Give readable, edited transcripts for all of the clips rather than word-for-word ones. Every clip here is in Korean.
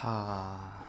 자,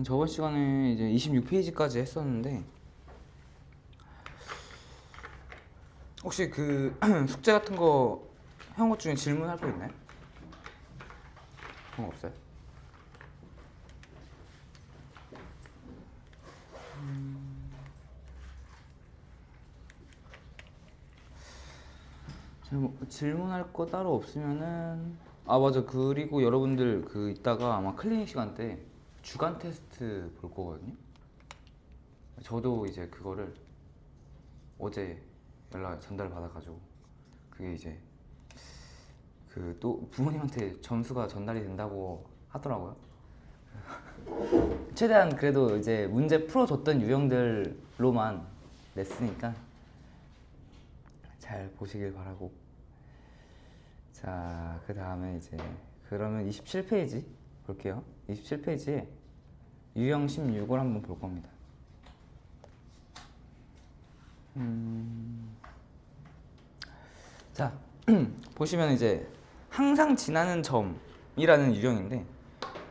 저번 시간에 이제 26페이지까지 했었는데 혹시 그 숙제 같은 거 해온 것 중에 질문할 거 있나요? 그런 거 없어요? 질문할 거 따로 없으면은 맞아. 그리고 여러분들 그 이따가 아마 클리닉 시간 때 주간 테스트 볼 거거든요. 저도 이제 그거를 어제 연락 전달 받아가지고 그게 이제 그 또 부모님한테 점수가 전달이 된다고 하더라고요. 최대한 그래도 이제 문제 풀어줬던 유형들로만 냈으니까 잘 보시길 바라고. 자, 그 다음에 이제 그러면 27페이지 볼게요. 27페이지에 유형 16을 한번 볼 겁니다. 자, 보시면 이제 항상 지나는 점이라는 유형인데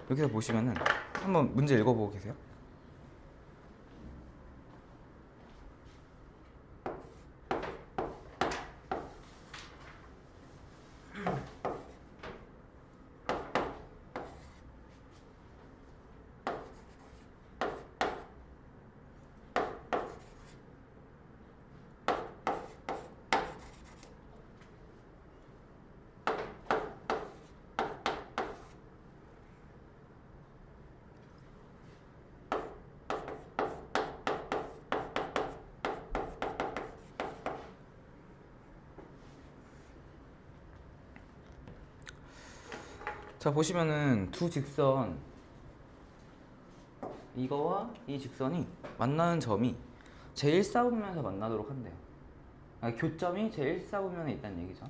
여기서 보시면은 한번 문제 읽어보고 계세요. 자, 보시면은 두 직선 이거와 이 직선이 만나는 점이 제1사분면에서 만나도록 한대요. 교점이 제1사분면에 있다는 얘기죠.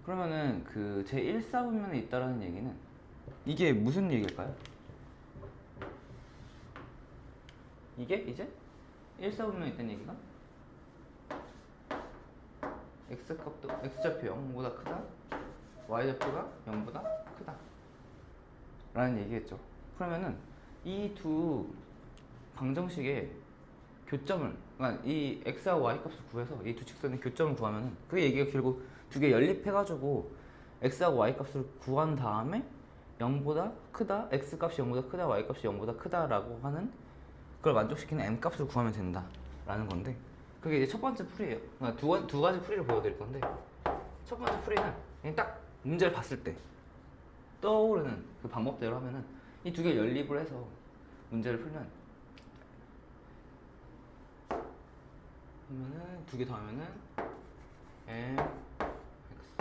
그러면은 그 제1사분면에 있다라는 얘기는 이게 무슨 얘기일까요? 이게 이제 1사분면에 있다는 얘기가 x값도 x좌표 0보다 크다, y좌표가 0보다 크다 라는 얘기겠죠. 그러면은 이 두 방정식의 교점을, 그러니까 이 x하고 y 값을 구해서 이 두 직선의 교점을 구하면은 그 얘기가 결국 두 개 연립해가지고 x하고 y 값을 구한 다음에 0보다 크다, x 값이 0보다 크다, y 값이 0보다 크다라고 하는 그걸 만족시키는 m 값을 구하면 된다라는 건데, 그게 이제 첫 번째 풀이에요. 그러니까 두 가지 풀이를 보여드릴 건데, 첫 번째 풀이는 그냥 딱 문제를 봤을 때 떠오르는 그 방법대로 하면은 이 두 개 연립을 해서 문제를 풀면 두 개 더하면은 m x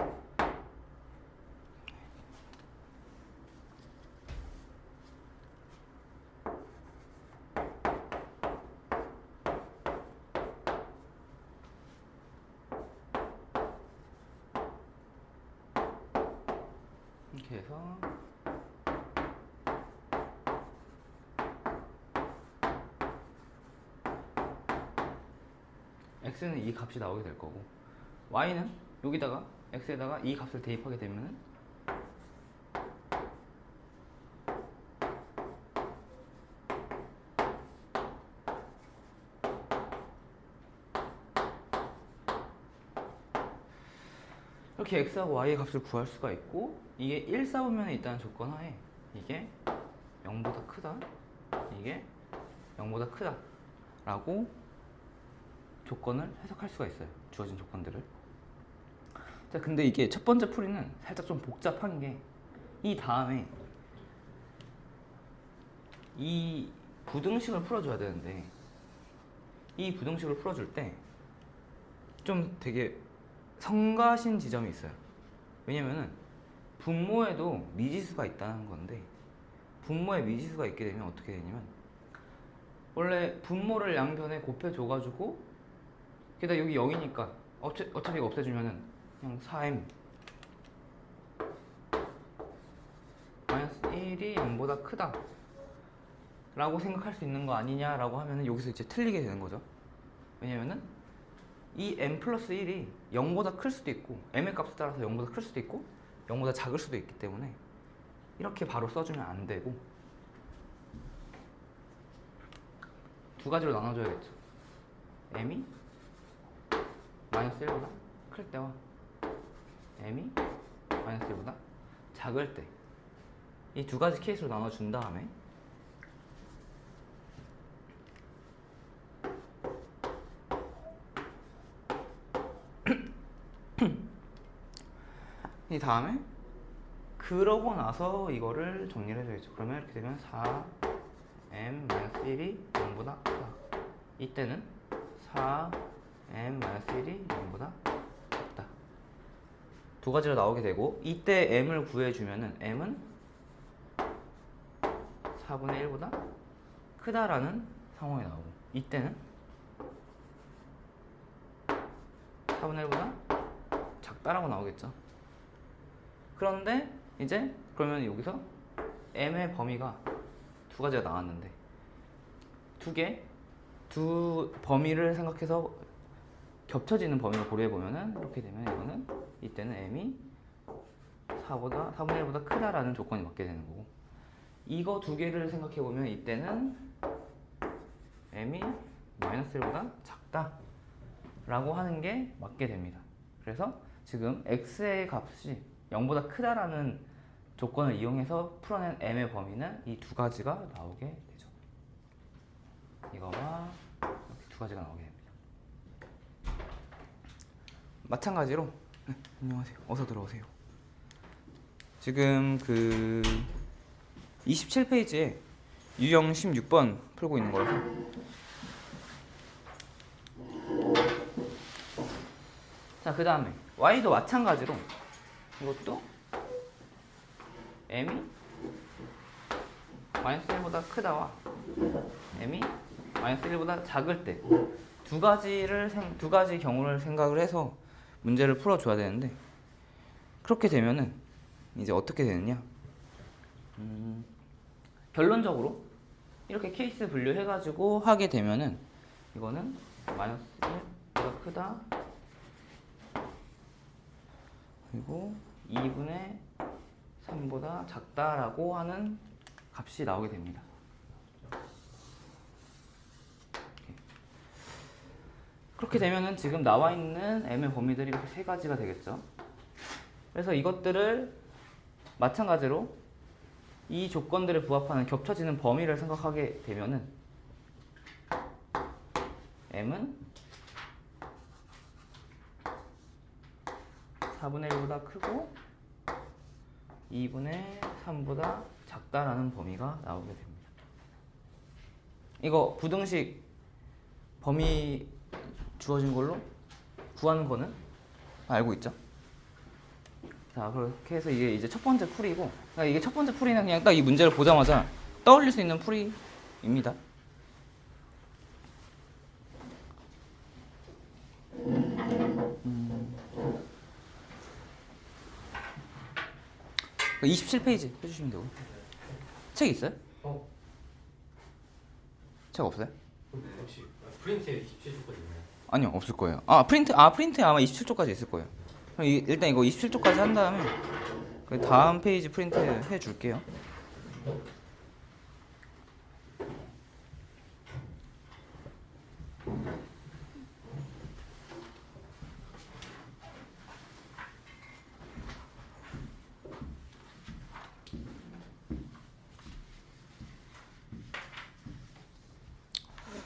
이렇게 해서 x는 이 값이 나오게 될 거고, y는 여기다가 x에다가 이 값을 대입하게 되면은 이렇게 x하고 y의 값을 구할 수가 있고, 이게 1사분면에 있다는 조건 하에 이게 0보다 크다, 이게 0보다 크다 라고 조건을 해석할 수가 있어요. 주어진 조건들을. 자, 근데 이게 첫 번째 풀이는 살짝 좀 복잡한 게 이 다음에 이 부등식을 풀어줘야 되는데 이 부등식을 풀어줄 때 좀 되게 성가신 지점이 있어요. 왜냐면은 분모에도 미지수가 있다는 건데 분모에 미지수가 있게 되면 어떻게 되냐면 원래 분모를 양변에 곱해줘가지고 게다가 여기 0이니까 어차피 이거 없애주면은 그냥 4m 마이너스 1이 0보다 크다 라고 생각할 수 있는 거 아니냐라고 하면은 여기서 이제 틀리게 되는 거죠. 왜냐면은 이 m 플러스 1이 0보다 클 수도 있고 m의 값에 따라서 0보다 클 수도 있고 0보다 작을 수도 있기 때문에 이렇게 바로 써주면 안 되고 두 가지로 나눠줘야겠죠. m이 마이너스 1보다 클 때와 m이 마이너스 1보다 작을 때 이 두 가지 케이스로 나눠준 다음에 이 다음에 그러고 나서 이거를 정리를 해줘야죠. 그러면 이렇게 되면 4m-1이 0보다 크다. 이때는 4m-1이 0보다 작다. 두 가지로 나오게 되고 이때 m을 구해주면은 m은 4분의 1보다 크다라는 상황이 나오고 이때는 4분의 1보다 작다라고 나오겠죠. 그런데 이제 그러면 여기서 m의 범위가 두 가지가 나왔는데 두 범위를 생각해서 겹쳐지는 범위를 고려해 보면은 이렇게 되면 이거는 이때는 m이 4분의 1보다 크다라는 조건이 맞게 되는 거고 이거 두 개를 생각해 보면 이때는 m이 마이너스 1보다 작다라고 하는 게 맞게 됩니다. 그래서 지금 x의 값이 0보다 크다라는 조건을 이용해서 풀어낸 m의 범위는 이 두 가지가 나오게 되죠. 이거와 이렇게 두 가지가 나오게 됩니다. 마찬가지로 네, 안녕하세요. 어서 들어오세요. 지금 그 27페이지에 유형 16번 풀고 있는 거라서 자, 그 다음에 y도 마찬가지로 이것도 m이 마이너스 1보다 크다와 m이 마이너스 1보다 작을 때 두 가지 경우를 생각을 해서 문제를 풀어줘야 되는데 그렇게 되면은 이제 어떻게 되느냐 결론적으로 이렇게 케이스 분류해가지고 하게 되면은 이거는 마이너스 1보다 크다 그리고 2분의 3보다 작다라고 하는 값이 나오게 됩니다. 그렇게 되면은 지금 나와 있는 m의 범위들이 이렇게 세 가지가 되겠죠. 그래서 이것들을 마찬가지로 이 조건들에 부합하는 겹쳐지는 범위를 생각하게 되면은 m은 4분의 1보다 크고 2분의 3보다 작다라는 범위가 나오게 됩니다. 이거 부등식 범위 주어진 걸로 구하는 거는 알고 있죠? 자, 그렇게 해서 이게 이제 첫 번째 풀이고 그러니까 이게 첫 번째 풀이는 그냥 딱 이 문제를 보자마자 떠올릴 수 있는 풀이입니다. 그 27페이지 해주시면 되고 책 있어요? 책 없어요? 혹시 프린트에 27초까지 있나요? 아니요, 없을 거예요. 프린트에 아마 27쪽까지 있을 거예요. 그럼 일단 이거 27쪽까지 한 다음에 그 다음 페이지 프린트 해줄게요.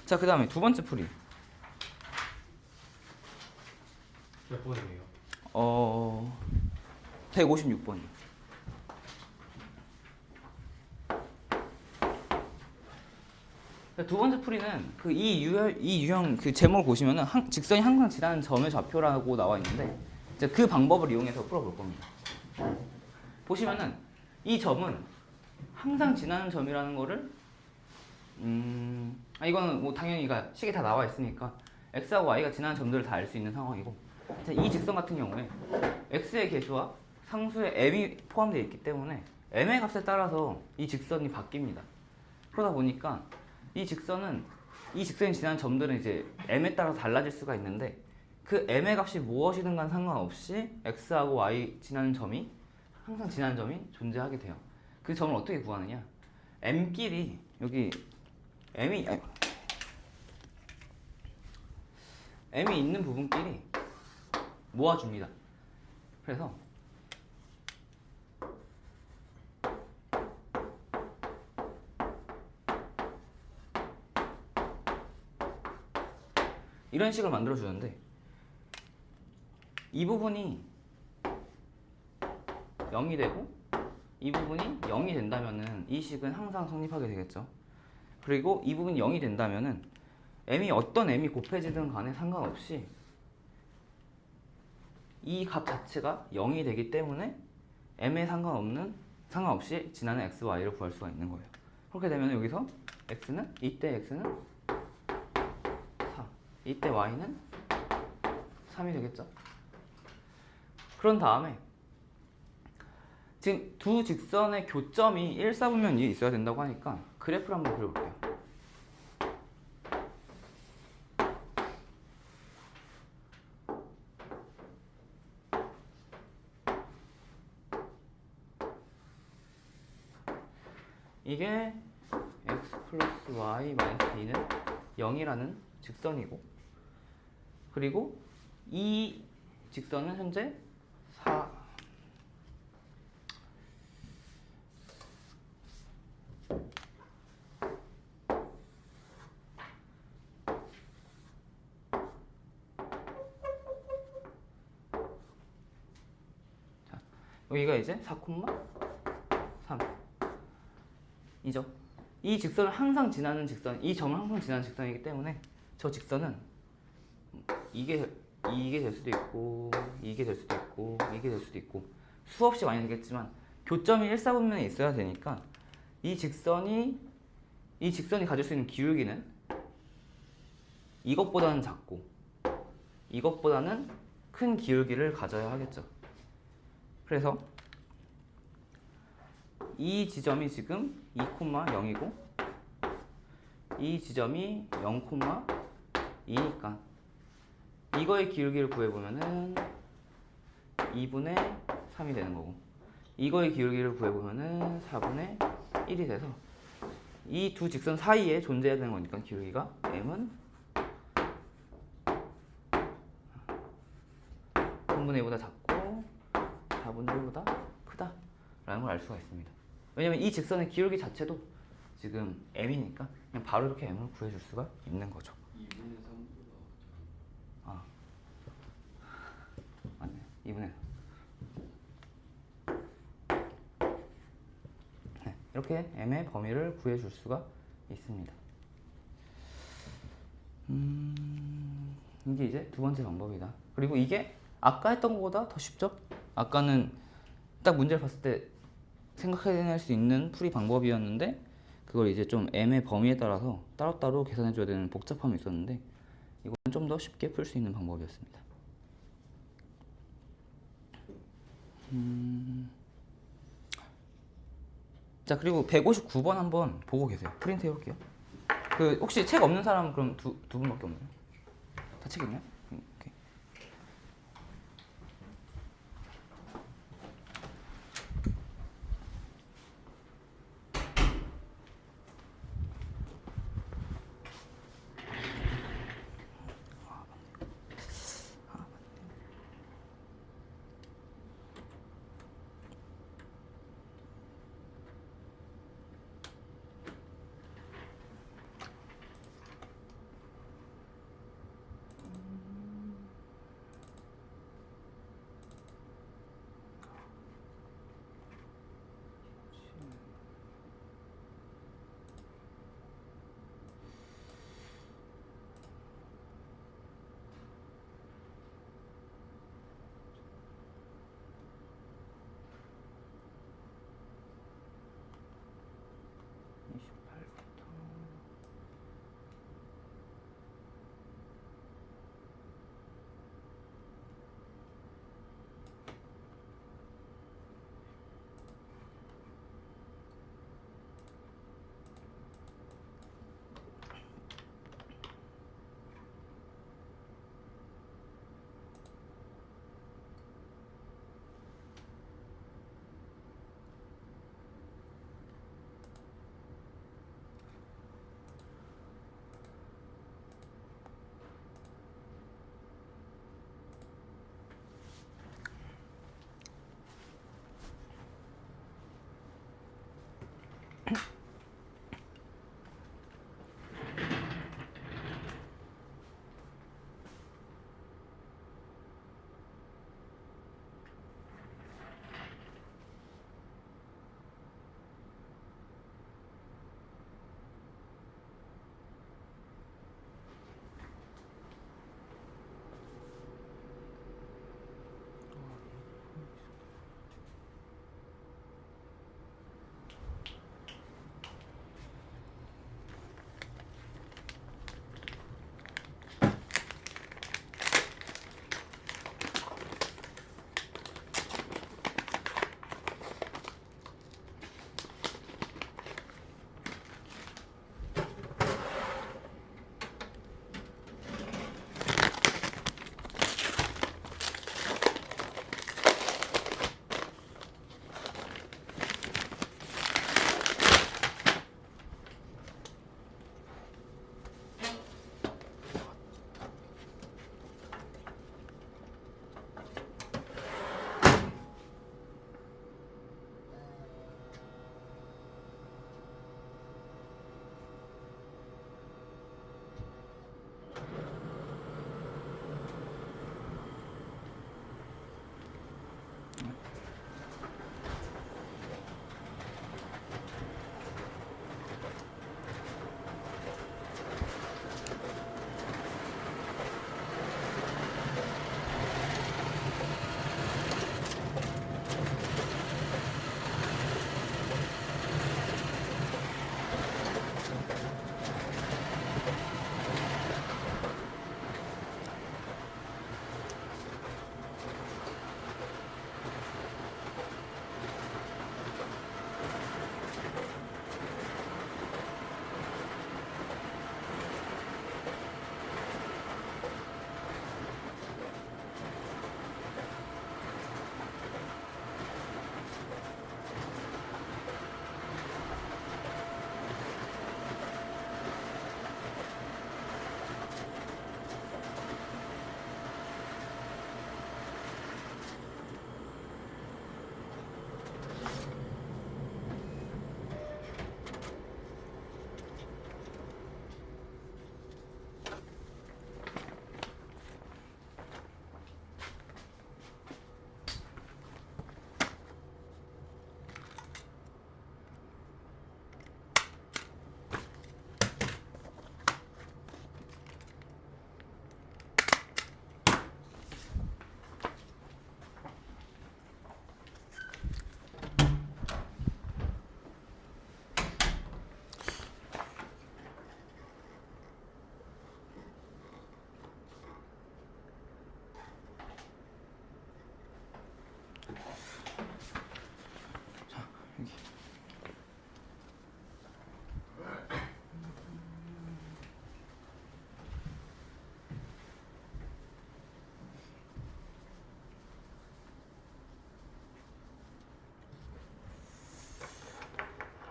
자, 그 다음에 두 번째 풀이. 몇 번이에요? 156번이요. 두 번째 풀이는 그 이 유형 그 제목을 보시면은 직선이 항상 지나는 점의 좌표라고 나와 있는데 이제 그 방법을 이용해서 풀어볼 겁니다. 보시면은 이 점은 항상 지나는 점이라는 거를 이거는 뭐 당연히 이거 식이 다 나와 있으니까 x하고 y가 지나는 점들을 다 알 수 있는 상황이고 자, 이 직선 같은 경우에 x의 계수와 상수의 m이 포함되어 있기 때문에 m의 값에 따라서 이 직선이 바뀝니다. 그러다 보니까 이 직선이 지나는 점들은 이제 m에 따라서 달라질 수가 있는데 그 m의 값이 무엇이든 간 상관없이 x하고 y 지나는 점이 항상 지나는 점이 존재하게 돼요. 그 점을 어떻게 구하느냐? m끼리 여기 m이 있는 부분끼리 모아줍니다. 그래서 이런 식을 만들어 주는데 이 부분이 0이 되고 이 부분이 0이 된다면은 이 식은 항상 성립하게 되겠죠. 그리고 이 부분이 0이 된다면은 어떤 m이 곱해지든 간에 상관없이 이 값 자체가 0이 되기 때문에 m에 상관없이 지나는 x, y를 구할 수가 있는 거예요. 그렇게 되면 여기서 이때 x는 4, 이때 y는 3이 되겠죠. 그런 다음에 지금 두 직선의 교점이 일사분면 위에 있어야 된다고 하니까 그래프를 한번 그려볼게요. 이게 x 플러스 y 마이너스 2는 0이라는 직선이고 그리고 이 직선은 현재 4 여기가 이제 4,3 이죠. 이 직선을 항상 지나는 직선, 이 점을 항상 지나는 직선이기 때문에 저 직선은 이게 될 수도 있고 이게 될 수도 있고 이게 될 수도 있고 수없이 많이 되겠지만 교점이 일사분면에 있어야 되니까 이 직선이 가질 수 있는 기울기는 이것보다는 작고 이것보다는 큰 기울기를 가져야 하겠죠. 그래서 이 지점이 지금 2,0이고 이 지점이 0,2니까 이거의 기울기를 구해보면은 2분의 3이 되는 거고 이거의 기울기를 구해보면은 4분의 1이 돼서 이 두 직선 사이에 존재해야 되는 거니까 기울기가 m은 3분의 2보다 작고 4분의 1보다 크다 라는 걸 알 수가 있습니다. 왜냐면 이 직선의 기울기 자체도 지금 m이니까 그냥 바로 이렇게 m을 구해줄 수가 있는 거죠. 2분의 3보다 아 맞네. 2분의 네, 이렇게 m의 범위를 구해줄 수가 있습니다. 이게 이제 두 번째 방법이다. 그리고 이게 아까 했던 것보다 더 쉽죠? 아까는 딱 문제를 봤을 때 생각해낼 수 있는 풀이 방법이었는데 그걸 이제 좀 m의 범위에 따라서 따로따로 계산해줘야 되는 복잡함이 있었는데 이건 좀 더 쉽게 풀 수 있는 방법이었습니다. 자 그리고 159번 한번 보고 계세요. 프린트 해볼게요. 그 혹시 책 없는 사람 그럼 두 분밖에 없나요? 다 책 있나요? 오케이.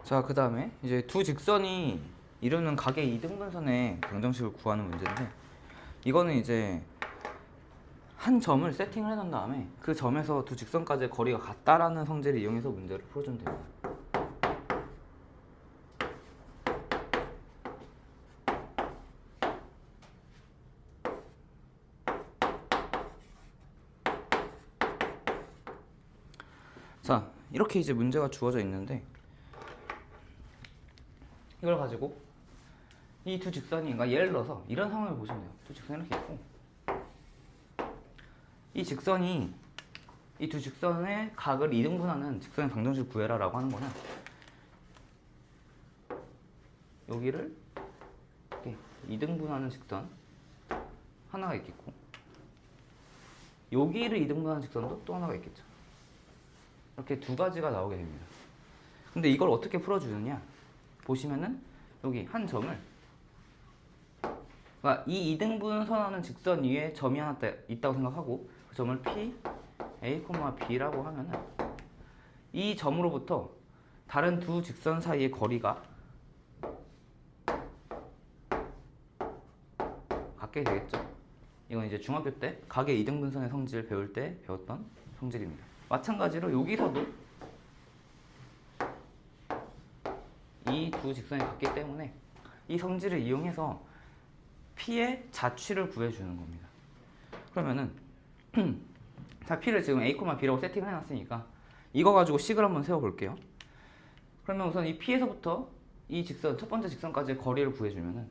자, 그 다음에 이제 두 직선이 이루는 각의 이등분선의 방정식을 구하는 문제인데, 이거는 이제 한 점을 세팅을 해놓은 다음에 그 점에서 두 직선까지의 거리가 같다라는 성질을 이용해서 문제를 풀어주면 됩니다. 자, 이렇게 이제 문제가 주어져 있는데, 이걸 가지고 이 두 직선이, 그러니까 예를 들어서 이런 상황을 보시면 돼요. 두 직선이 이렇게 있고, 이 직선이 이 두 직선의 각을 이등분하는 직선의 방정식을 구해라 라고 하는 거는, 여기를 이렇게 이등분하는 직선 하나가 있겠고, 여기를 이등분하는 직선도 또 하나가 있겠죠. 이렇게 두 가지가 나오게 됩니다. 근데 이걸 어떻게 풀어주느냐 보시면은, 여기 한 점을, 그러니까 이 이등분선하는 직선 위에 점이 하나 있다고 생각하고, 그 점을 P, A, B라고 하면은 이 점으로부터 다른 두 직선 사이의 거리가 같게 되겠죠. 이건 이제 중학교 때 각의 이등분선의 성질 배울 때 배웠던 성질입니다. 마찬가지로 여기서도 이 두 직선이 같기 때문에 이 성질을 이용해서 P의 자취를 구해주는 겁니다. 그러면은 자, P를 지금 A, B라고 세팅을 해놨으니까 이거 가지고 식을 한번 세워볼게요. 그러면 우선 이 P에서부터 이 직선, 첫 번째 직선까지의 거리를 구해주면은,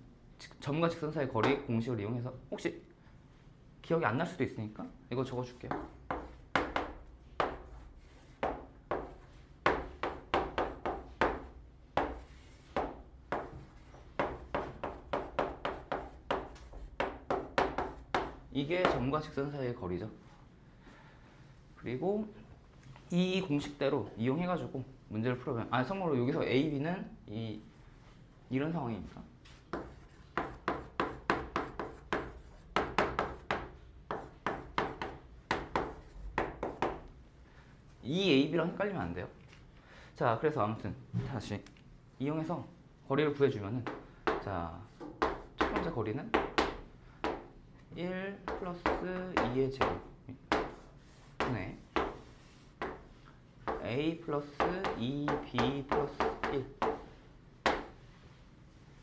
점과 직선 사이의 거리 공식을 이용해서, 혹시 기억이 안 날 수도 있으니까 이거 적어줄게요. 이게 점과 직선 사이의 거리죠. 그리고 이 공식대로 이용해가지고 문제를 풀어보면, 참고로 여기서 A, B는 이런 상황이니까 이 A, B랑 헷갈리면 안 돼요. 자, 그래서 아무튼 다시 이용해서 거리를 구해주면은, 자, 첫 번째 거리는 1 플러스 2의 제곱 분의 A 플러스 2B 플러스 1,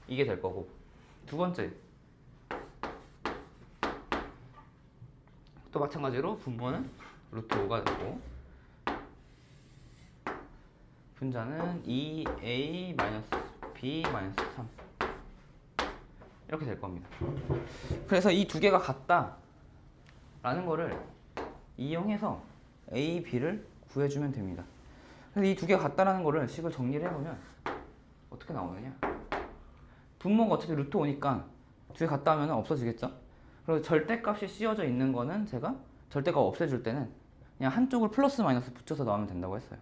이게 될 거고, 두 번째 또 마찬가지로 분모는 루트 5가 되고, 분자는 2A 마이너스 B 마이너스 3, 이렇게 될 겁니다. 그래서 이 두 개가 같다라는 거를 이용해서 A, B를 구해주면 됩니다. 그래서 이 두 개가 같다라는 거를 식을 정리를 해보면 어떻게 나오느냐, 분모가 어차피 루트 5니까 두 개 같다 하면 없어지겠죠. 그리고 절대값이 씌워져 있는 거는 제가 절대값 없애줄 때는 그냥 한쪽을 플러스 마이너스 붙여서 나오면 된다고 했어요.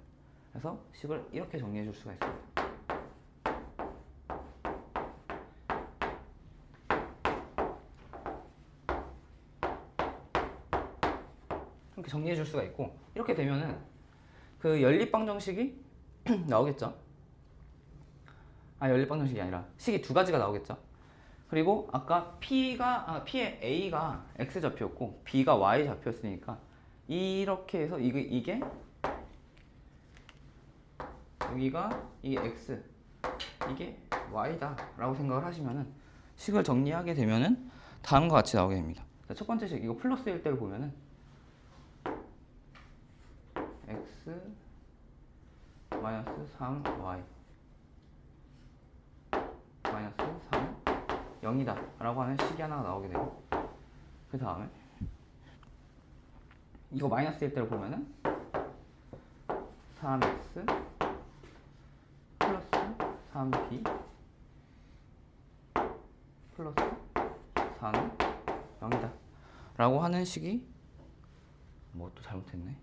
그래서 식을 이렇게 정리해 줄 수가 있습니다. 이렇게 정리해 줄 수가 있고, 이렇게 되면은 그 연립방정식이 나오겠죠. 연립방정식이 아니라 식이 두 가지가 나오겠죠. 그리고 아까 P의 A가 X좌표였고 B가 Y좌표였으니까, 이렇게 해서 이게 여기가 이게 X, 이게 Y다 라고 생각을 하시면은, 식을 정리하게 되면은 다음과 같이 나오게 됩니다. 첫 번째 식, 이거 플러스일 때를 보면은 X 마이너스 3Y 마이너스 3 0이다 라고 하는 식이 하나가 나오게 되고, 그 다음에 이거 마이너스일 때를 보면은 3x 플러스 3b 플러스 4는 0이다 라고 하는 식이, 뭐 또 잘못했네.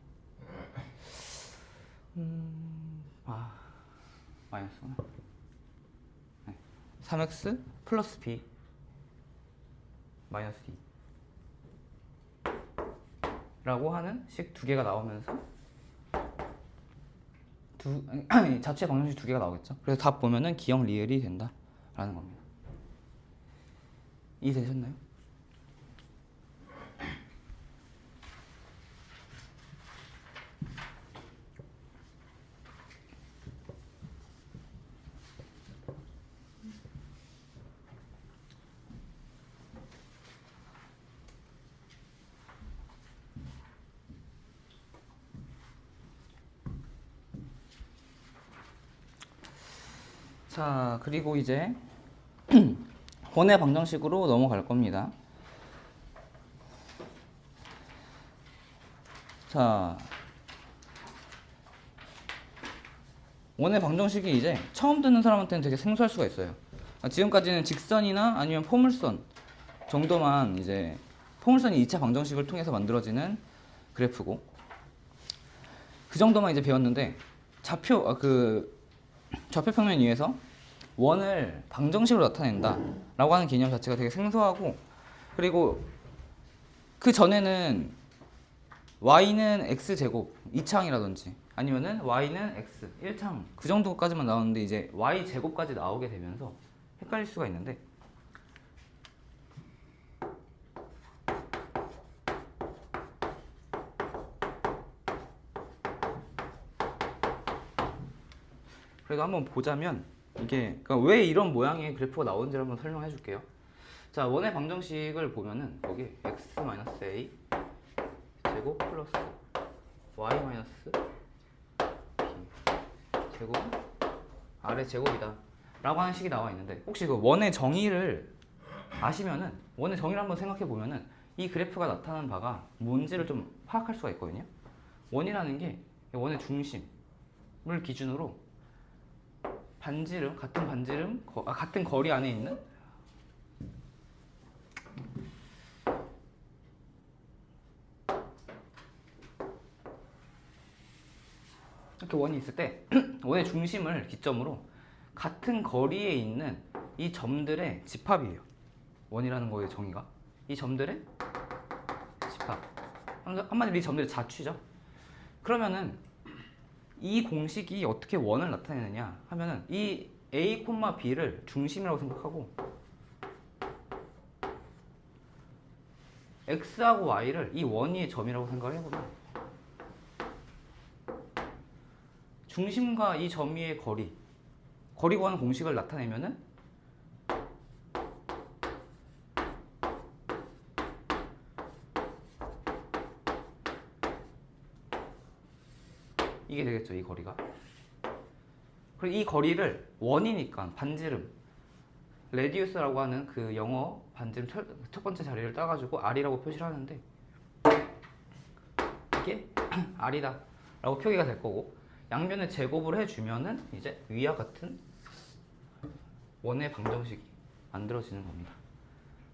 마이너스구나. 3x 플러스 b 마이너스 d 라고 하는 식 두 개가 나오면서 자체 방정식 두 개가 나오겠죠. 그래서 답 보면은 기억 리을이 된다라는 겁니다. 이해되셨나요? 자, 그리고 이제 원의 방정식으로 넘어갈 겁니다. 자, 원의 방정식이 이제 처음 듣는 사람한테는 되게 생소할 수가 있어요. 지금까지는 직선이나 아니면 포물선 정도만 이제 포물선이 2차 방정식을 통해서 만들어지는 그래프고 그 정도만 이제 배웠는데 좌표평면에 의해서 원을 방정식으로 나타낸다 라고 하는 개념 자체가 되게 생소하고 그리고 그 전에는 y는 x제곱 2창이라든지 아니면은 y는 x 1창 그 정도까지만 나오는데 이제 y제곱까지 나오게 되면서 헷갈릴 수가 있는데 그래도 한번 보자면 이게 그러니까 왜 이런 모양의 그래프가 나오는지를 한번 설명해 줄게요. 자, 원의 방정식을 보면은 여기 x-a 제곱 플러스 y-b 제곱 아래 제곱이다 라고 하는 식이 나와 있는데 혹시 그 원의 정의를 아시면은 원의 정의를 한번 생각해 보면은 이 그래프가 나타나는 바가 뭔지를 좀 파악할 수가 있거든요. 원이라는 게 원의 중심을 기준으로 같은 거리 안에 있는 이렇게 원이 있을 때 원의 중심을 기점으로 같은 거리에 있는 이 점들의 집합이에요. 원이라는 거의 정의가 이 점들의 집합. 한마디로 이 점들의 자취죠. 그러면은 이 공식이 어떻게 원을 나타내느냐 하면은 이 a, b를 중심이라고 생각하고 x하고 y를 이 원위의 점이라고 생각을 해보면 중심과 이 점 위의 거리 구하는 공식을 나타내면은 이게 되겠죠, 이 거리가. 그리고 이 거리를 원이니까 반지름 레디우스라고 하는 그 영어 반지름 첫 번째 자리를 따가지고 r이라고 표시를 하는데 이게 r이다 라고 표기가 될 거고 양면을 제곱을 해주면은 이제 위와 같은 원의 방정식이 만들어지는 겁니다.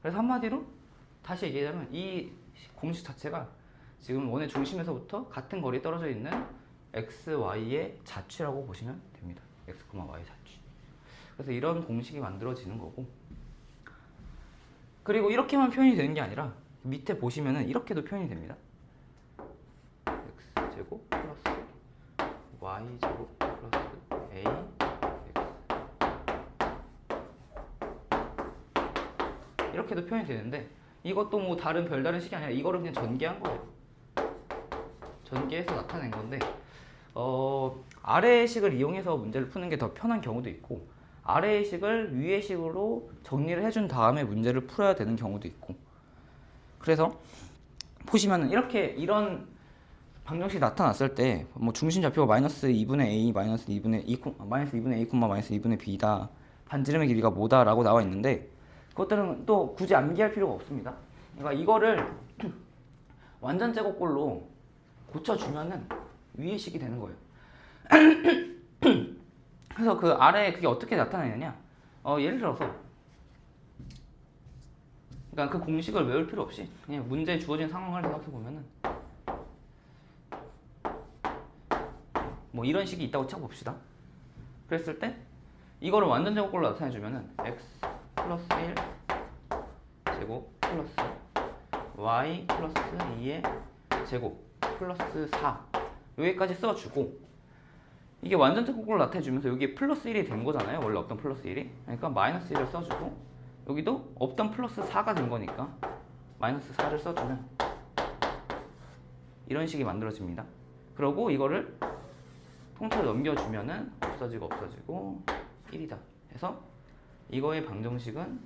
그래서 한마디로 다시 얘기하자면 이 공식 자체가 지금 원의 중심에서부터 같은 거리에 떨어져 있는 x, y의 자취라고 보시면 됩니다. x, y 자취. 그래서 이런 공식이 만들어지는 거고 그리고 이렇게만 표현이 되는 게 아니라 밑에 보시면은 이렇게도 표현이 됩니다. x제곱 플러스 y제곱 플러스 a x 이렇게도 표현이 되는데 이것도 뭐 별다른 식이 아니라 이거를 그냥 전개한 거예요. 전개해서 나타낸 건데 아래의 식을 이용해서 문제를 푸는 게 더 편한 경우도 있고 아래의 식을 위의 식으로 정리를 해준 다음에 문제를 풀어야 되는 경우도 있고 그래서 보시면은 이런 방정식이 나타났을 때 뭐 중심 좌표가 마이너스 2분의 a 마이너스 2분의 a, 마이너스 2분의 b다 반지름의 길이가 뭐다 라고 나와 있는데 그것들은 또 굳이 암기할 필요가 없습니다. 그러니까 이거를 완전 제곱꼴로 고쳐주면은 위의 식이 되는 거예요. 그래서 그 아래에 그게 어떻게 나타나느냐 예를 들어서 그러니까 그 공식을 외울 필요 없이 그냥 문제에 주어진 상황을 생각해 보면은 뭐 이런 식이 있다고 쳐봅시다. 그랬을 때 이거를 완전 제곱꼴로 나타내 주면은 x 플러스 1 제곱 플러스 y 플러스 2의 제곱 플러스 4 여기까지 써주고 이게 완전체 거꾸로 나타내주면서 여기 플러스 1이 된 거잖아요. 원래 없던 플러스 1이. 그러니까 마이너스 1을 써주고 여기도 없던 플러스 4가 된 거니까 마이너스 4를 써주면 이런 식이 만들어집니다. 그러고 이거를 통째로 넘겨주면은 없어지고 1이다 해서 이거의 방정식은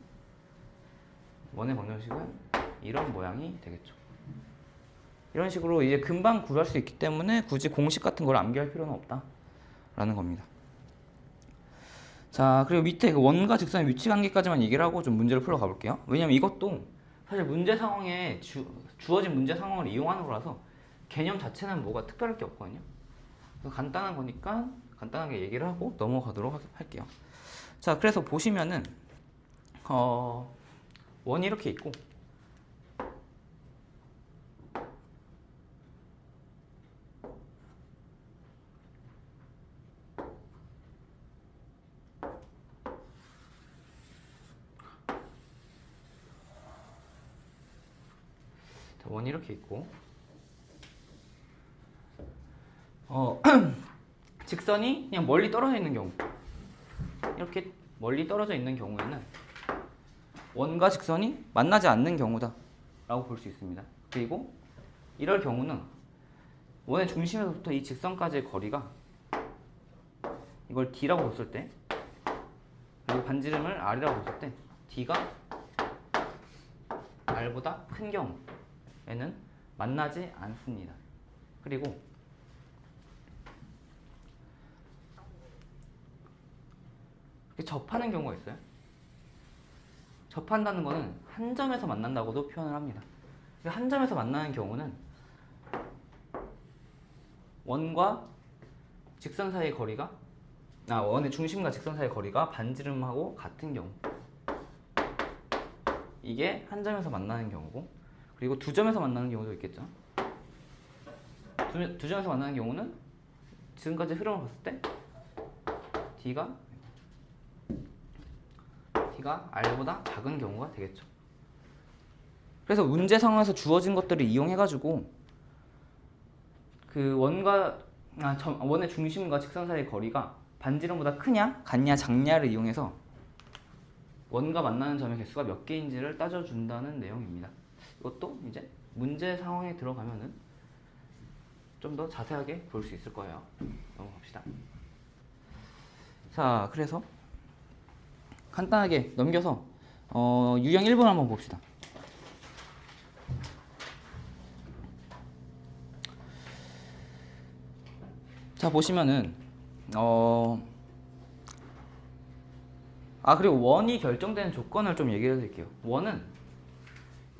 원의 방정식은 이런 모양이 되겠죠. 이런 식으로 이제 금방 구할 수 있기 때문에 굳이 공식 같은 걸 암기할 필요는 없다라는 겁니다. 자, 그리고 밑에 그 원과 직선의 위치 관계까지만 얘기를 하고 좀 문제를 풀어 가볼게요. 왜냐면 이것도 사실 문제 상황에 주어진 문제 상황을 이용하는 거라서 개념 자체는 뭐가 특별할 게 없거든요. 그래서 간단한 거니까 간단하게 얘기를 하고 넘어가도록 할게요. 자, 그래서 보시면은 원이 이렇게 있고 원이 이렇게 있고 직선이 그냥 멀리 떨어져 있는 경우 이렇게 멀리 떨어져 있는 경우에는 원과 직선이 만나지 않는 경우다 라고 볼 수 있습니다. 그리고 이럴 경우는 원의 중심에서부터 이 직선까지의 거리가 이걸 D라고 뒀을 때 그리고 반지름을 R이라고 뒀을 때 D가 R보다 큰 경우에는 만나지 않습니다. 그리고 접하는 경우가 있어요. 접한다는 거는 한 점에서 만난다고도 표현을 합니다. 한 점에서 만나는 경우는 원과 직선 사이의 거리가 원의 중심과 직선 사이의 거리가 반지름하고 같은 경우 이게 한 점에서 만나는 경우고 그리고 두 점에서 만나는 경우도 있겠죠. 두 점에서 만나는 경우는 지금까지 흐름을 봤을 때 D가 R보다 작은 경우가 되겠죠. 그래서 문제 상황에서 주어진 것들을 이용해가지고 그 원의 중심과 직선 사이의 거리가 반지름보다 크냐, 같냐, 작냐를 이용해서 원과 만나는 점의 개수가 몇 개인지를 따져준다는 내용입니다. 이것도 이제 문제 상황에 들어가면은 좀 더 자세하게 볼 수 있을 거예요. 넘어갑시다. 자, 그래서 간단하게 넘겨서 유형 1번 한번 봅시다. 자, 보시면은 그리고 원이 결정되는 조건을 좀 얘기해 드릴게요. 원은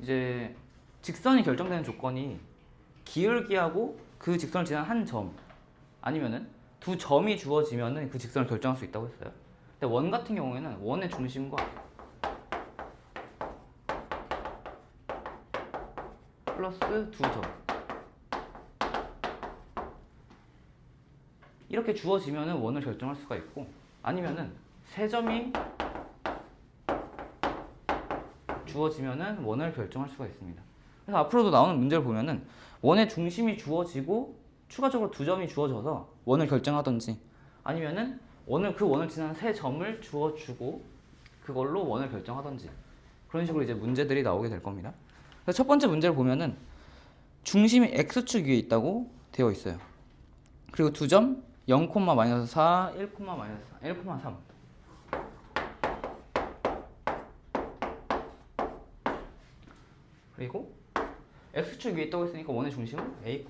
이제 직선이 결정되는 조건이 기울기하고 그 직선을 지난 한 점 아니면은 두 점이 주어지면은 그 직선을 결정할 수 있다고 했어요. 근데 원 같은 경우에는 원의 중심과 플러스 두 점 이렇게 주어지면은 원을 결정할 수가 있고 아니면은 세 점이 주어지면은 원을 결정할 수가 있습니다. 그래서 앞으로도 나오는 문제를 보면은 원의 중심이 주어지고 추가적으로 두 점이 주어져서 원을 결정하든지 아니면은 그 원을 지난 세 점을 주어주고 그걸로 원을 결정하든지 그런 식으로 이제 문제들이 나오게 될 겁니다. 그래서 첫 번째 문제를 보면은 중심이 x축 위에 있다고 되어 있어요. 그리고 두 점 0,-4, 1,-3 그리고 x축 위에 있다고 했으니까 원의 중심은 a,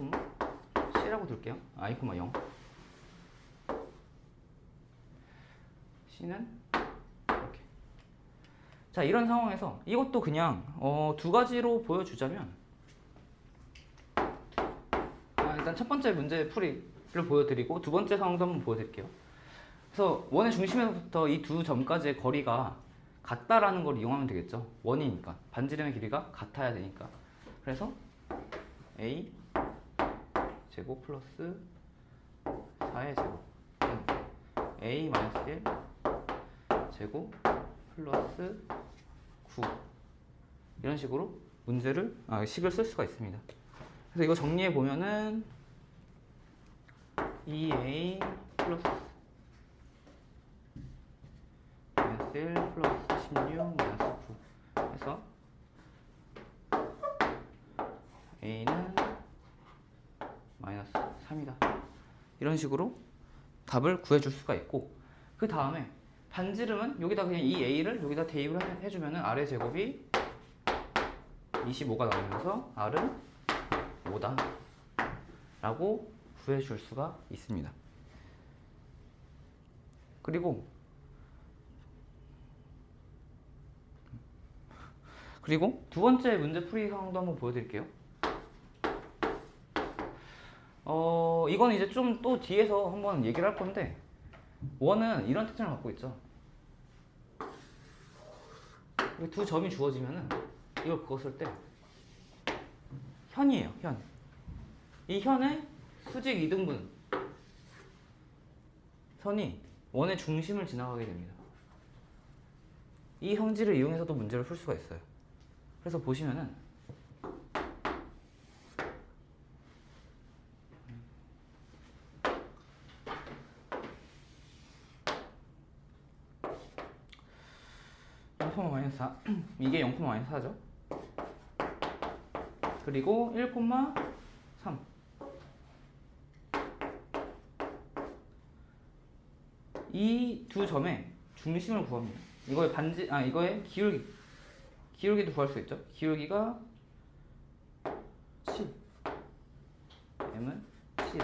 c라고 둘게요. i, 0 c는 이렇게. 자, 이런 상황에서 이것도 그냥 두 가지로 보여주자면 일단 첫 번째 문제 풀이를 보여드리고 두 번째 상황도 한번 보여드릴게요. 그래서 원의 중심에서부터 이 두 점까지의 거리가 같다라는 걸 이용하면 되겠죠. 원이니까 반지름의 길이가 같아야 되니까. 그래서 a 제곱 플러스 4의 제곱 a 마이너스 1 제곱 플러스 9 이런 식으로 식을 쓸 수가 있습니다. 그래서 이거 정리해 보면은 2a 플러스 마이너스 1 플러스 16 마이너스 9 해서 A는 마이너스 3이다. 이런 식으로 답을 구해줄 수가 있고, 그 다음에 반지름은 여기다 그냥 이 A를 여기다 대입을 해주면은 R의 제곱이 25가 나오면서 R은 5다 라고 구해줄 수가 있습니다. 그리고 두 번째 문제 풀이 상황도 한번 보여드릴게요. 이건 이제 좀 또 뒤에서 한번 얘기를 할 건데, 원은 이런 특징을 갖고 있죠. 여기 두 점이 주어지면은 이걸 그었을 때 현이에요, 현. 이 현의 수직 이등분 선이 원의 중심을 지나가게 됩니다. 이 형질을 이용해서도 문제를 풀 수가 있어요. 그래서 보시면은 마이너스 4 이게 0,-4죠. 그리고 1,3 이 두 점의 중심을 구합니다. 이거의 이거의 기울기도 구할 수 있죠. 기울기가 7, m은 7.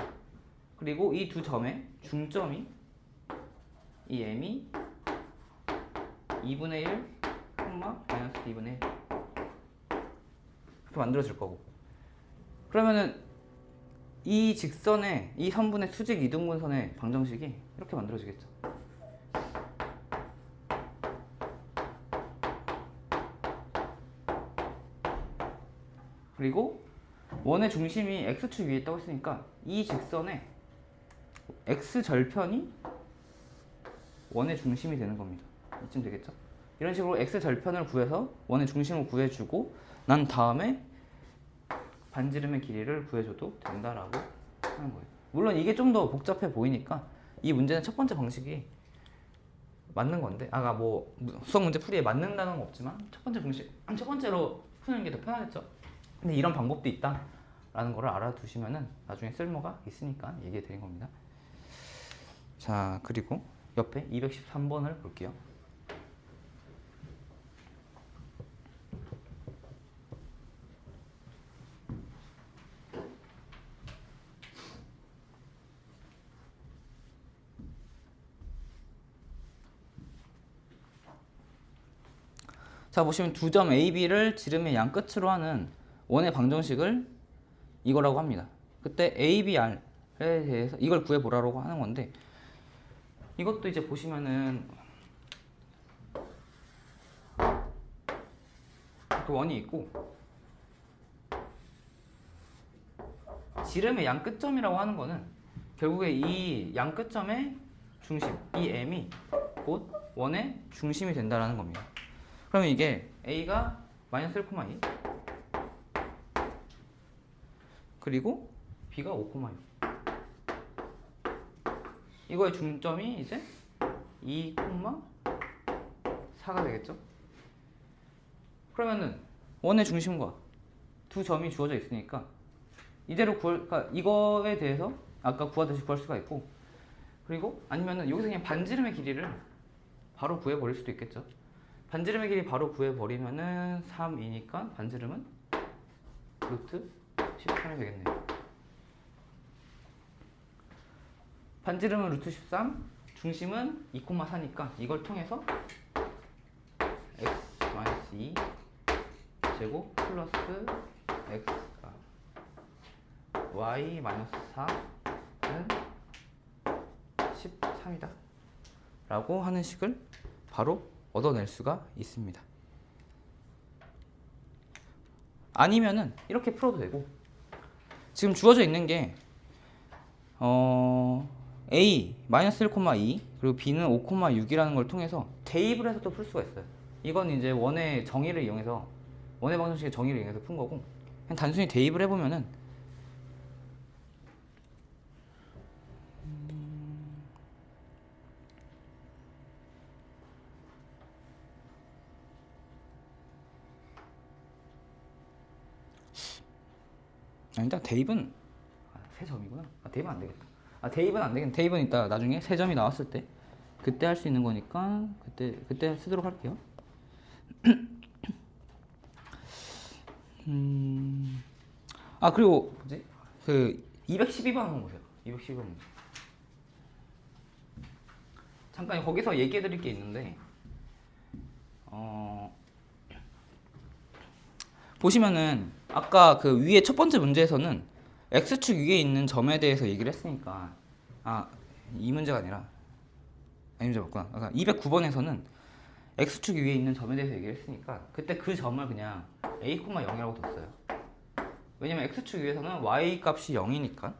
그리고 이 두 점의 중점이 이 m이 2분의 1, 마이너스 2분의 1 이렇게 만들어질 거고, 그러면은 이 직선의 이 선분의 수직 이등분선의 방정식이 이렇게 만들어지겠죠. 그리고 원의 중심이 x축 위에 있다고 했으니까 이 직선의 x절편이 원의 중심이 되는 겁니다. 이쯤 되겠죠? 이런 식으로 x절편을 구해서 원의 중심을 구해주고 난 다음에 반지름의 길이를 구해줘도 된다라고 하는 거예요. 물론 이게 좀 더 복잡해 보이니까 이 문제는 첫 번째 방식이 맞는 건데, 뭐 수학 문제 풀이에 맞는다는 건 없지만 첫 번째로 푸는 게 더 편하겠죠. 근데 이런 방법도 있다라는 거를 알아두시면은 나중에 쓸모가 있으니까 얘기해 드린 겁니다. 자, 그리고 옆에 213번을 볼게요. 자, 보시면 두 점 A, B를 지름의 양 끝으로 하는 원의 방정식을 이거라고 합니다. 그때 A, B, R에 대해서 이걸 구해보라고 하는 건데, 이것도 이제 보시면은 그 원이 있고 지름의 양 끝점이라고 하는 거는 결국에 이 양 끝점의 중심, 이 M이 곧 원의 중심이 된다라는 겁니다. 그러면 이게 A가 마이너스 1,2 그리고 B가 5,6 이거의 중점이 이제 2,4가 되겠죠. 그러면은 원의 중심과 두 점이 주어져 있으니까 이대로 그러니까 이거에 대해서 아까 구하듯이 구할 수가 있고, 그리고 아니면은 여기서 그냥 반지름의 길이를 바로 구해버릴 수도 있겠죠. 반지름의 길이 바로 구해버리면은 3이니까 반지름은 루트 13이 되겠네요. 반지름은 루트 13, 중심은 2,4니까 이걸 통해서 x-2 제곱 플러스 x가 y-4는 13이다 라고 하는 식을 바로 얻어낼 수가 있습니다. 아니면은 이렇게 풀어도 되고, 지금 주어져 있는 게 A 마이너스 1,2 그리고 B는 5,6이라는 걸 통해서 대입을 해서 또 풀 수가 있어요. 이건 이제 원의 정의를 이용해서, 원의 방정식의 정의를 이용해서 푼 거고, 그냥 단순히 대입을 해보면은 아니다. 대입은 세 점이구나. 대입은 안 되겠다. 대입은 안 되겠네. 대입은 이따 나중에 세 점이 나왔을 때 그때 할 수 있는 거니까 그때 쓰도록 할게요. 그리고 뭐지? 그 212번 한번 보세요. 212번 문제. 잠깐 거기서 얘기해 드릴 게 있는데 보시면은 아까 그 위에 첫 번째 문제에서는 x축 위에 있는 점에 대해서 얘기를 했으니까 이 문제가 아니라 이 문제 맞구나. 그러니까 209번에서는 x축 위에 있는 점에 대해서 얘기를 했으니까 그때 그 점을 그냥 a, 0이라고 뒀어요. 왜냐면 x축 위에서는 y 값이 0이니까.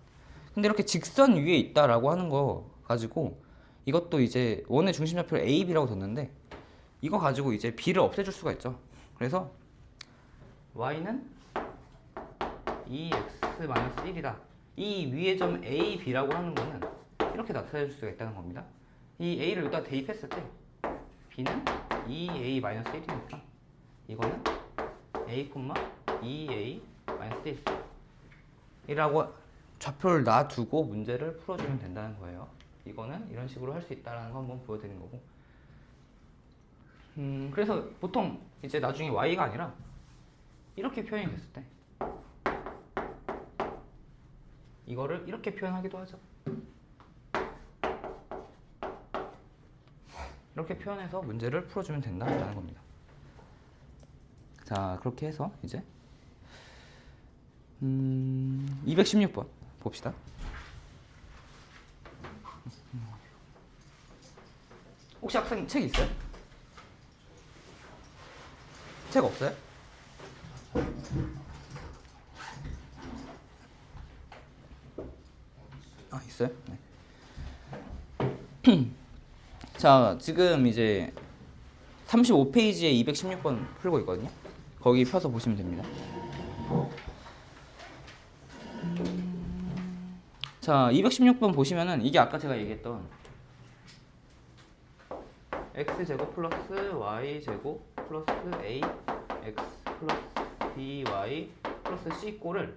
근데 이렇게 직선 위에 있다라고 하는 거 가지고 이것도 이제 원의 중심좌표를 a, b라고 뒀는데 이거 가지고 이제 b를 없애줄 수가 있죠. 그래서 y는 2x-1이다. 이 위의 점 a, b라고 하는 거는 이렇게 나타낼 수가 있다는 겁니다. 이 a를 여기다 대입했을 때 b는 2a-1이니까 이거는 a, 2a-1 이라고 좌표를 놔두고 문제를 풀어주면 된다는 거예요. 이거는 이런 식으로 할 수 있다는 거 한번 보여드리는 거고. 그래서 보통 이제 나중에 y가 아니라 이렇게 표현이 됐을 때 이거를 이렇게 표현하기도 하죠. 이렇게 표현해서 문제를 풀어주면 된다라는 겁니다. 자, 그렇게 해서 이제 216번 봅시다. 혹시 학생님 책 있어요? 책 없어요? 있어요? 네. 자, 지금 이제 35페이지에 216번 풀고 있거든요. 거기 펴서 보시면 됩니다. 자, 216번 보시면은 이게 아까 제가 얘기했던 x제곱 플러스 y제곱 플러스 ax 플러스 by 플러스 c 꼴을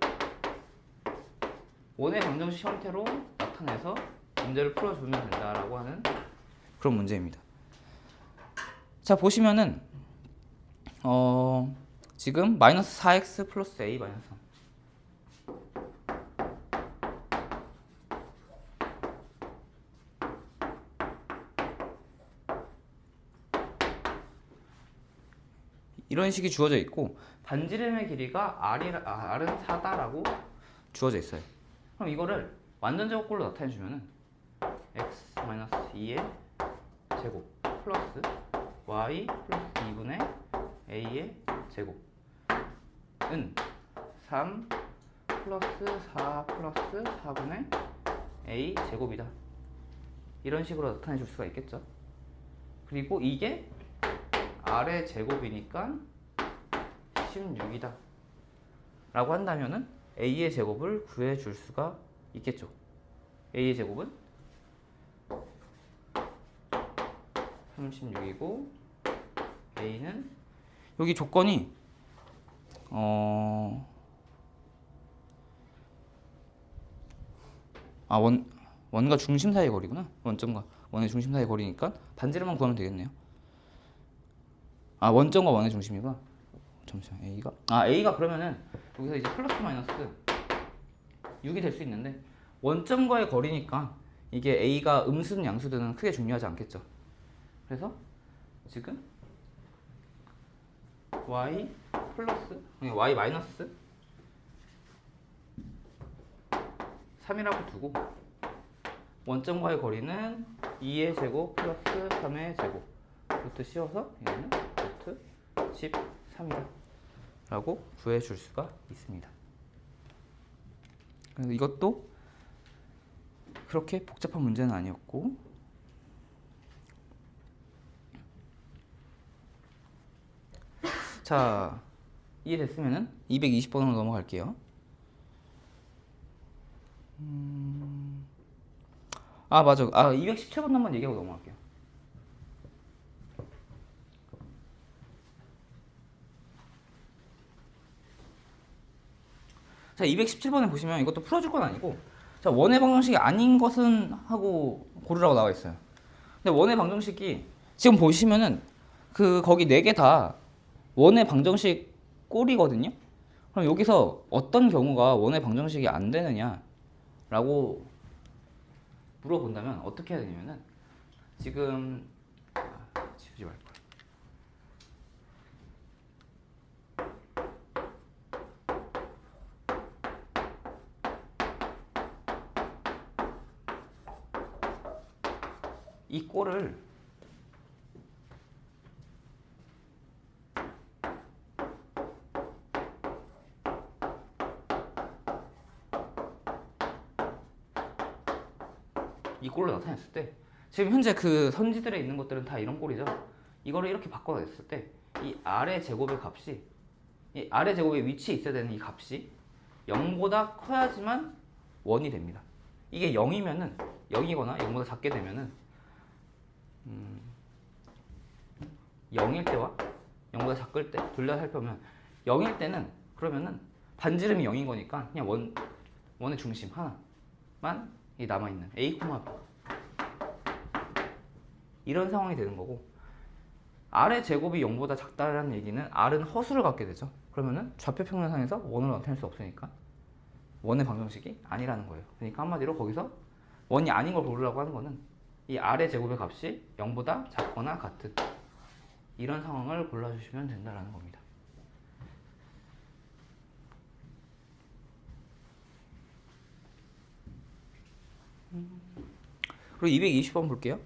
원의 방정식 형태로 나타내서 문제를 풀어주면 된다라고 하는 그런 문제입니다. 자, 보시면은 지금 마이너스 4x 플러스 a 마이너스 3 이런 식이 주어져 있고 반지름의 길이가 r은 4다라고 주어져 있어요. 그럼 이거를 완전 제곱꼴로 나타내주면은 x-2의 제곱 플러스 y 플러스 2분의 a의 제곱은 3 플러스 4 플러스 4분의 a 제곱이다. 이런 식으로 나타내 줄 수가 있겠죠. 그리고 이게 r의 제곱이니까 16이다 라고 한다면은 a의 제곱을 구해 줄 수가 있겠죠. a의 제곱은 36이고 a는 여기 조건이 원과 중심 사이의 거리구나. 원점과 원의 중심 사이의 거리니까 반지름만 구하면 되겠네요. 원점과 원의 중심이구나. 잠시만, A가 그러면은 여기서 이제 플러스 마이너스 6이 될 수 있는데 원점과의 거리니까 이게 A가 음수든 양수든 크게 중요하지 않겠죠. 그래서 지금 Y 플러스 Y 마이너스 3이라고 두고 원점과의 거리는 2의 제곱 플러스 3의 제곱 루트 씌워서 얘는 루트 13이다 라고 구해 줄 수가 있습니다. 그래서 이것도 그렇게 복잡한 문제는 아니었고, 자, 이해됐으면은 220번으로 넘어갈게요. 맞아. 217번 한번 얘기하고 넘어갈게요. 자, 217번에 보시면 이것도 풀어줄 건 아니고, 자, 원의 방정식이 아닌 것은 하고 고르라고 나와 있어요. 근데 원의 방정식이 지금 보시면은 그 거기 4개 다 원의 방정식 꼴이거든요. 그럼 여기서 어떤 경우가 원의 방정식이 안 되느냐라고 물어본다면 어떻게 해야 되냐면은 지금 지우지 말 거야. 이 꼴을 이 꼴로 나타냈을 때 지금 현재 그 선지들에 있는 것들은 다 이런 꼴이죠. 이거를 이렇게 바꿔냈을 때 이 아래 제곱의 값이 이 아래 제곱의 위치에 있어야 되는 이 값이 0보다 커야지만 원이 됩니다. 이게 0이면은 0이거나 0보다 작게 되면은 0일 때와 0보다 작을 때 둘 다 살펴보면 0일 때는 그러면은 반지름이 0인 거니까 그냥 원의 중심 하나만 이 남아있는 A, B 이런 상황이 되는 거고, R의 제곱이 0보다 작다라는 얘기는 R은 허수를 갖게 되죠. 그러면은 좌표 평면상에서 원으로 나타낼 수 없으니까 원의 방정식이 아니라는 거예요. 그러니까 한마디로 거기서 원이 아닌 걸 고르라고 하는 거는 이 R의 제곱의 값이 0보다 작거나 같은 이런 상황을 골라주시면 된다라는 겁니다. 그리고 220번 볼게요.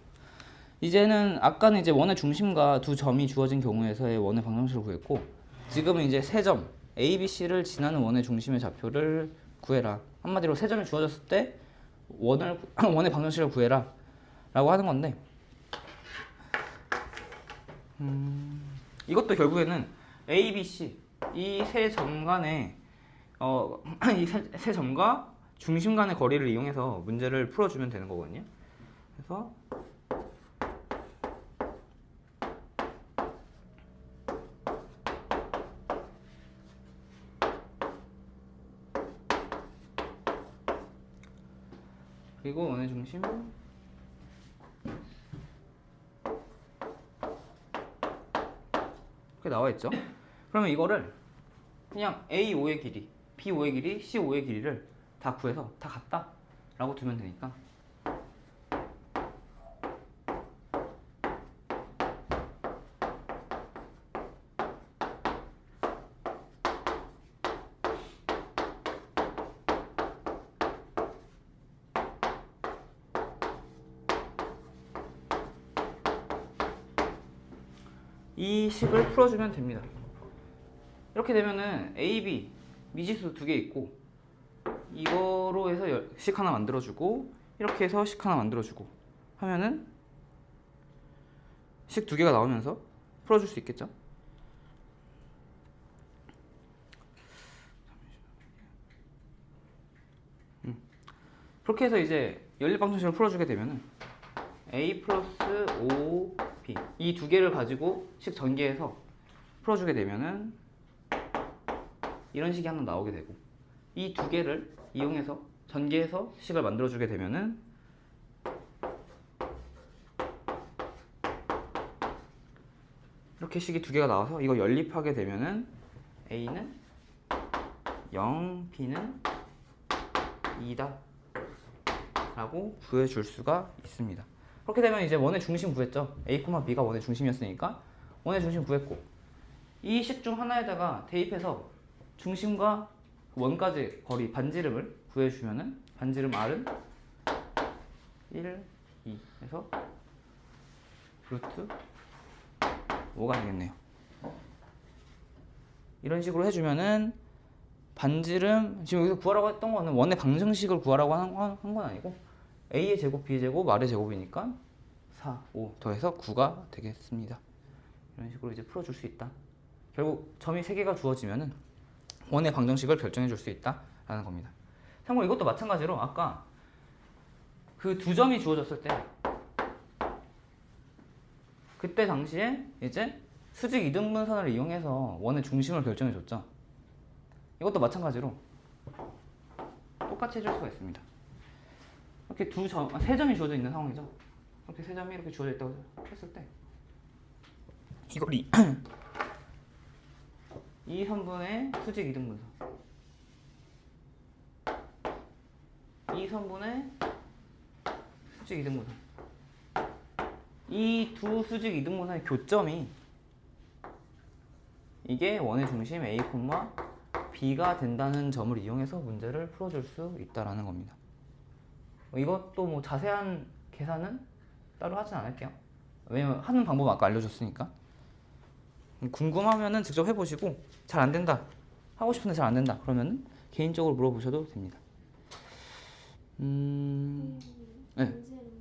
이제는 아까는 이제 원의 중심과 두 점이 주어진 경우에서의 원의 방정식을 구했고, 지금은 이제 세 점 A, B, C를 지나는 원의 중심의 좌표를 구해라. 한마디로 세 점이 주어졌을 때 원의 방정식을 구해라 라고 하는 건데, 이것도 결국에는 A, B, C 이 세 점 간의 이 세 점과 중심 간의 거리를 이용해서 문제를 풀어주면 되는 거거든요. 그래서 그리고 원의 중심 이렇게 나와 있죠. 그러면 이거를 그냥 A5의 길이, B5의 길이, C5의 길이를 다 구해서 다 같다 라고 두면 되니까 이 식을 풀어주면 됩니다. 이렇게 되면은 A, B 미지수 2개 있고, 이거로 해서 식 하나 만들어주고, 이렇게 해서 식 하나 만들어주고 하면은 식 2개가 나오면서 풀어줄 수 있겠죠. 그렇게 해서 이제 연립방정식을 풀어주게 되면은 A 플러스 5B 이 2개를 가지고 식 전개해서 풀어주게 되면은 이런 식이 하나 나오게 되고, 이 2개를 이용해서 전개해서 식을 만들어주게 되면은 이렇게 식이 2개가 나와서 이거 연립하게 되면은 A는 0, B는 2다 라고 구해줄 수가 있습니다. 그렇게 되면 이제 원의 중심 구했죠. A, B가 원의 중심이었으니까 원의 중심 구했고, 이 식 중 하나에다가 대입해서 중심과 원까지 거리 반지름을 구해주면은 반지름 R은 1, 2 해서 루트 5가 되겠네요. 이런 식으로 해주면은 반지름, 지금 여기서 구하라고 했던 거는 원의 방정식을 구하라고 한 건 아니고 A의 제곱, B의 제곱, R의 제곱이니까 4, 5 더해서 9가 되겠습니다. 이런 식으로 이제 풀어줄 수 있다. 결국 점이 3개가 주어지면은 원의 방정식을 결정해 줄 수 있다라는 겁니다. 참고로 이것도 마찬가지로 아까 그 2점이 주어졌을 때 그때 당시에 이제 수직 이등분선을 이용해서 원의 중심을 결정해 줬죠. 이것도 마찬가지로 똑같이 해줄 수가 있습니다. 이렇게 세 점이 주어져 있는 상황이죠. 이렇게 세 점이 이렇게 주어져 있다고 했을 때 이걸 이 선분의 수직 이등분선, 이 선분의 수직 이등분선, 이 두 수직 이등분선의 교점이 이게 원의 중심 A, B가 된다는 점을 이용해서 문제를 풀어줄 수 있다라는 겁니다. 이것도 뭐 자세한 계산은 따로 하진 않을게요. 왜냐면 하는 방법 아까 알려줬으니까. 궁금하면은 직접 해보시고 잘 안 된다, 하고 싶은데 잘 안 된다 그러면은 개인적으로 물어보셔도 됩니다. 네. 문제는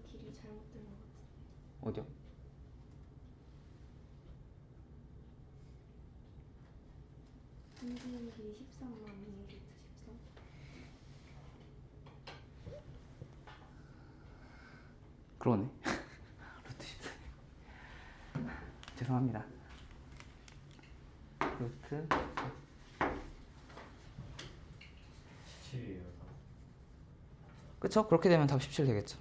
길이 잘못된 것 같아요. 어디요? 문제는 길이 13만 루트 13. 그러네. 루트 14. 죄송합니다. 루트 17이에요. 그쵸? 그렇게 되면 답 17 되겠죠.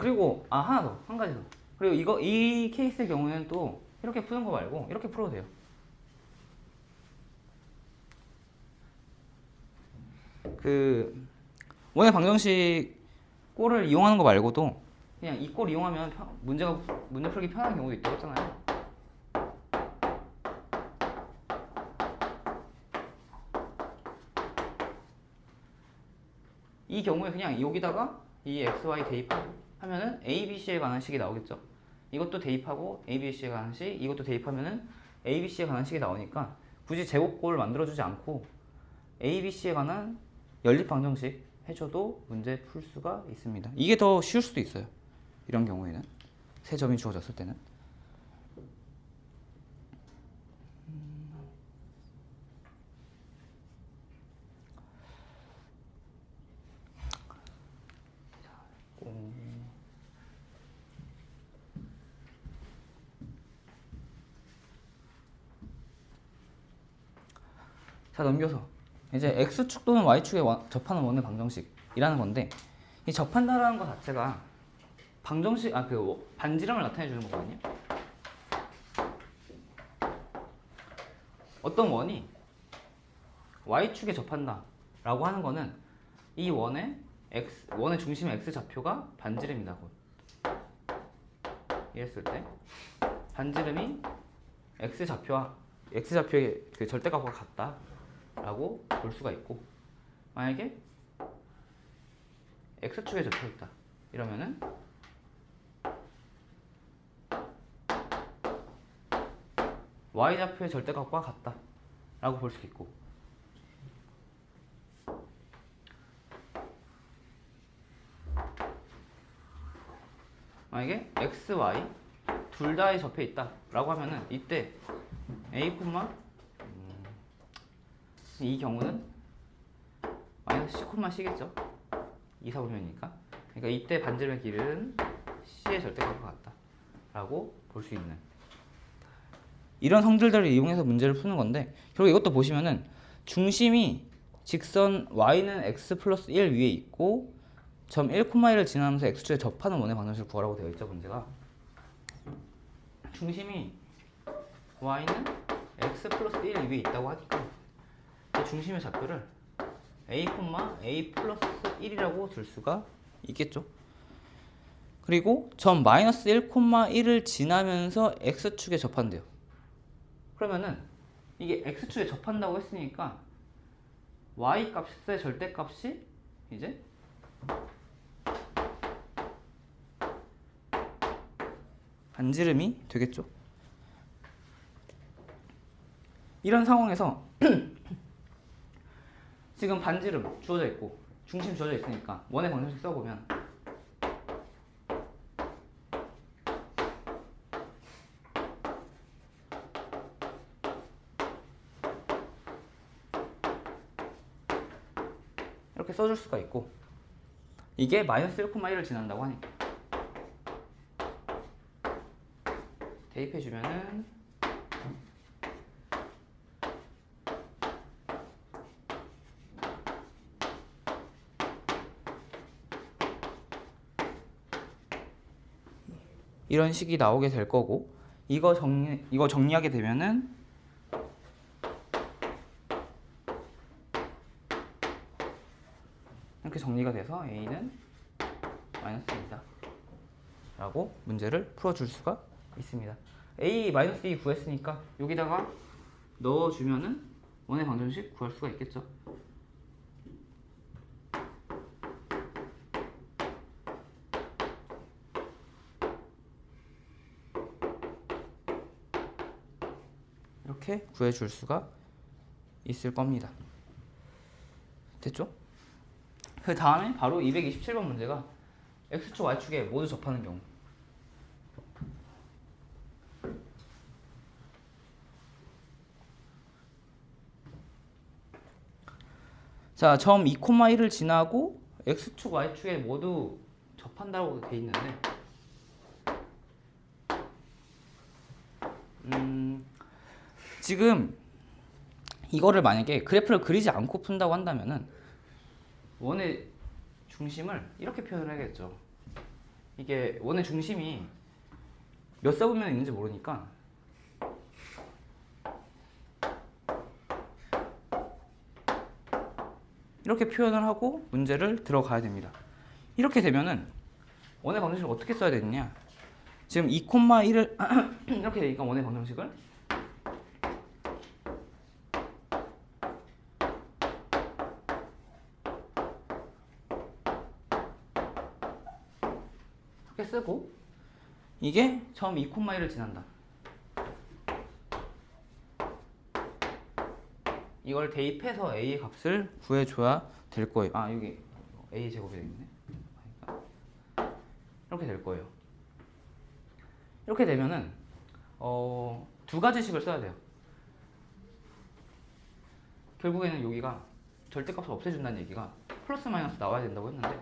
그리고 하나 더, 한 가지 더. 그리고 이 케이스의 경우에는 또 이렇게 푸는 거 말고 이렇게 풀어도 돼요. 그 원의 방정식 꼴을 이용하는 거 말고도 그냥 이 꼴 이용하면 문제 풀기 편한 경우도 있다고 했잖아요. 이 경우에 그냥 여기다가 이 xy 대입하고 하면은 a, b, c에 관한 식이 나오겠죠. 이것도 대입하고 a, b, c에 관한 식, 이것도 대입하면은 a, b, c에 관한 식이 나오니까 굳이 제곱꼴을 만들어주지 않고 a, b, c에 관한 연립 방정식 해줘도 문제 풀 수가 있습니다. 이게 더 쉬울 수도 있어요. 이런 경우에는 세 점이 주어졌을 때는. 자, 넘겨서 이제 x축 또는 y축에 접하는 원의 방정식이라는 건데, 이 접한다라는 것 자체가 방정식 반지름을 나타내 주는 거거든요. 어떤 원이 y축에 접한다라고 하는 거는 이 원의 중심의 x 좌표가 반지름이다. 이랬을 때 반지름이 x 좌표의 그 절대값과 같다라고 볼 수가 있고, 만약에 x축에 접혀 있다 이러면은 y좌표의 절대값과 같다라고 볼 수 있고, 만약에 x, y 둘 다에 접해 있다라고 하면은 이때 a, 이 경우는 마이너스 c, c겠죠. 2, 4분면이니까. 그러니까 이때 반지름의 길은 c의 절대값과 같다라고 볼 수 있는 이런 성질들을 이용해서 문제를 푸는 건데, 결국 이것도 보시면은 중심이 직선 y는 x 플러스 1 위에 있고 점 1, 1을 지나면서 x축에 접하는 원의 방정식을 구하라고 되어 있죠. 문제가 중심이 y는 x 플러스 1 위에 있다고 하니까 이 중심의 좌표를 a 플러스 1이라고 줄 수가 있겠죠. 그리고 점 마이너스 1, 1을 지나면서 x축에 접한대요. 그러면은 이게 x축에 접한다고 했으니까 y 값의 절대값이 이제 반지름이 되겠죠. 이런 상황에서 지금 반지름 주어져 있고 중심 주어져 있으니까 원의 방정식 써보면 이렇게 써줄 수가 있고, 이게 마이너스 1, 1을 지난다고 하니까 대입해주면은 이런 식이 나오게 될 거고, 이거 정리하게 되면은 이렇게 정리가 돼서 a는 마이너스 2다 라고 문제를 풀어줄 수가 있습니다. a 마이너스 2 구했으니까 여기다가 넣어주면은 원의 방정식 구할 수가 있겠죠. 이렇게 구해줄 수가 있을 겁니다. 됐죠? 그 다음에 바로 227번 문제가 x축 y축에 모두 접하는 경우. 자, 점 2,1을 지나고 x축 y축에 모두 접한다고 돼 있는데 지금 이거를 만약에 그래프를 그리지 않고 푼다고 한다면은 원의 중심을 이렇게 표현을 해야겠죠. 이게 원의 중심이 몇 사분면에 있는지 모르니까 이렇게 표현을 하고 문제를 들어가야 됩니다. 이렇게 되면은 원의 방정식을 어떻게 써야 되느냐? 지금 2,1을 이렇게 되니까 원의 방정식을 이렇게 쓰고 이게 점 2,1을 지난다. 이걸 대입해서 a의 값을 구해줘야 될 거예요. 아, 여기 a 제곱이 되겠네. 이렇게 될 거예요. 이렇게 되면은 두 가지 식을 써야 돼요. 결국에는 여기가 절대값을 없애준다는 얘기가 플러스 마이너스 나와야 된다고 했는데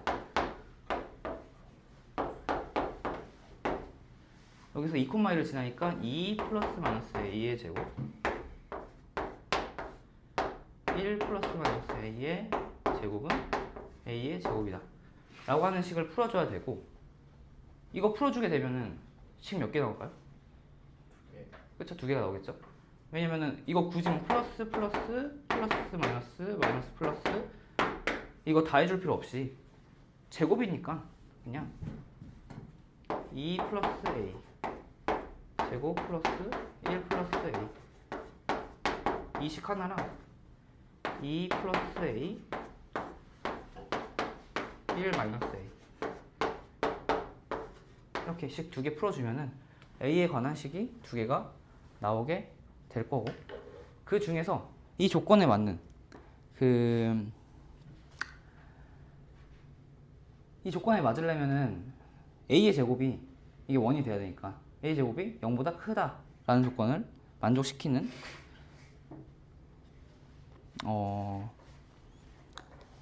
여기서 2,1을 지나니까 2 플러스 마이너스 a의 제곱 1 플러스 마이너스 a의 제곱은 a의 제곱이다 라고 하는 식을 풀어줘야 되고, 이거 풀어주게 되면은 식 몇 개 나올까요? 그쵸? 두 개가 나오겠죠? 왜냐면은 이거 굳이 뭐 플러스 마이너스 마이너스 플러스 이거 다 해줄 필요 없이 제곱이니까 그냥 2 플러스 a 제곱 플러스 1 플러스 a 이 식 하나랑 2 플러스 a 1 마이너스 a 이렇게 식 두 개 풀어주면은 a에 관한 식이 두 개가 나오게 될 거고, 그 중에서 이 조건에 맞는 이 조건에 맞으려면은 a의 제곱이 이게 1이 돼야 되니까 a 제곱이 0보다 크다라는 조건을 만족시키는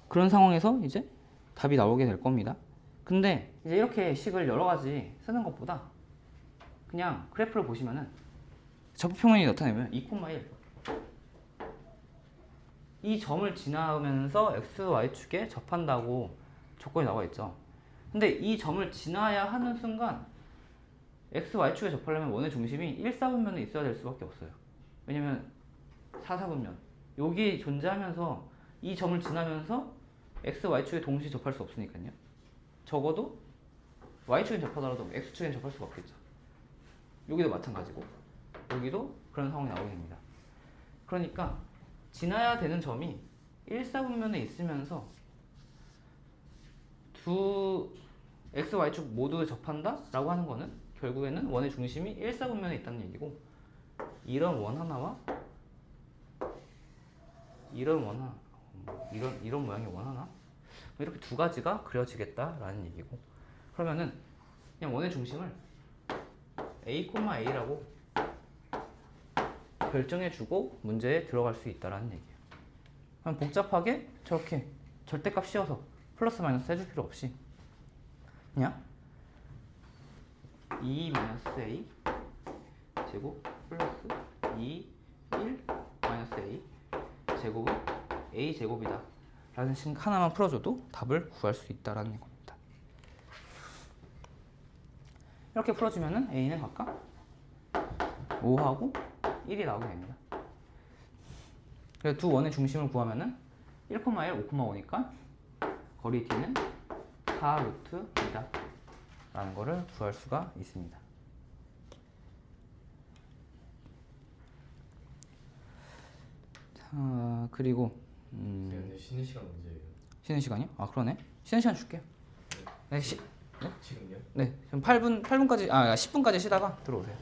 그런 상황에서 이제 답이 나오게 될 겁니다. 근데 이제 이렇게 식을 여러 가지 쓰는 것보다 그냥 그래프를 보시면은 적분평면이 나타내면 2,1 이 점을 지나면서 x, y축에 접한다고 조건이 나와 있죠. 근데 이 점을 지나야 하는 순간 x, y축에 접하려면 원의 중심이 1, 4분면에 있어야 될 수밖에 없어요. 왜냐면 4, 4분면 여기 존재하면서 이 점을 지나면서 x, y축에 동시에 접할 수 없으니까요. 적어도 y축엔 접하더라도 x축엔 접할 수가 없겠죠. 여기도 마찬가지고 여기도 그런 상황이 나오게 됩니다. 그러니까 지나야 되는 점이 1, 4분면에 있으면서 두 x, y축 모두 접한다? 라고 하는 거는 결국에는 원의 중심이 1, 4분면에 있다는 얘기고, 이런 원 하나와 이런 원 하나 이런 모양의 원 하나 이렇게 두 가지가 그려지겠다라는 얘기고, 그러면은 그냥 원의 중심을 a,a라고 결정해주고 문제에 들어갈 수 있다라는 얘기예요. 그럼 복잡하게 저렇게 절대값 씌워서 플러스 마이너스 해줄 필요 없이 그냥 2 마이너스 a 제곱 플러스 2 1 마이너스 a 제곱은 a 제곱이다 라는 식 하나만 풀어줘도 답을 구할 수 있다라는 겁니다. 이렇게 풀어주면은 a는 각각 5하고 1이 나오게 됩니다. 그래서 두 원의 중심을 구하면은 1,1, 5,5니까 거리 d는 4 루트 2다 라는 거를 구할 수가 있습니다. 자, 그리고 근데 쉬는 시간 언제예요? 쉬는 시간이요? 아 그러네. 쉬는 시간 줄게요. 네, 지금요? 네, 지금 8분까지 10분까지 쉬다가 들어오세요.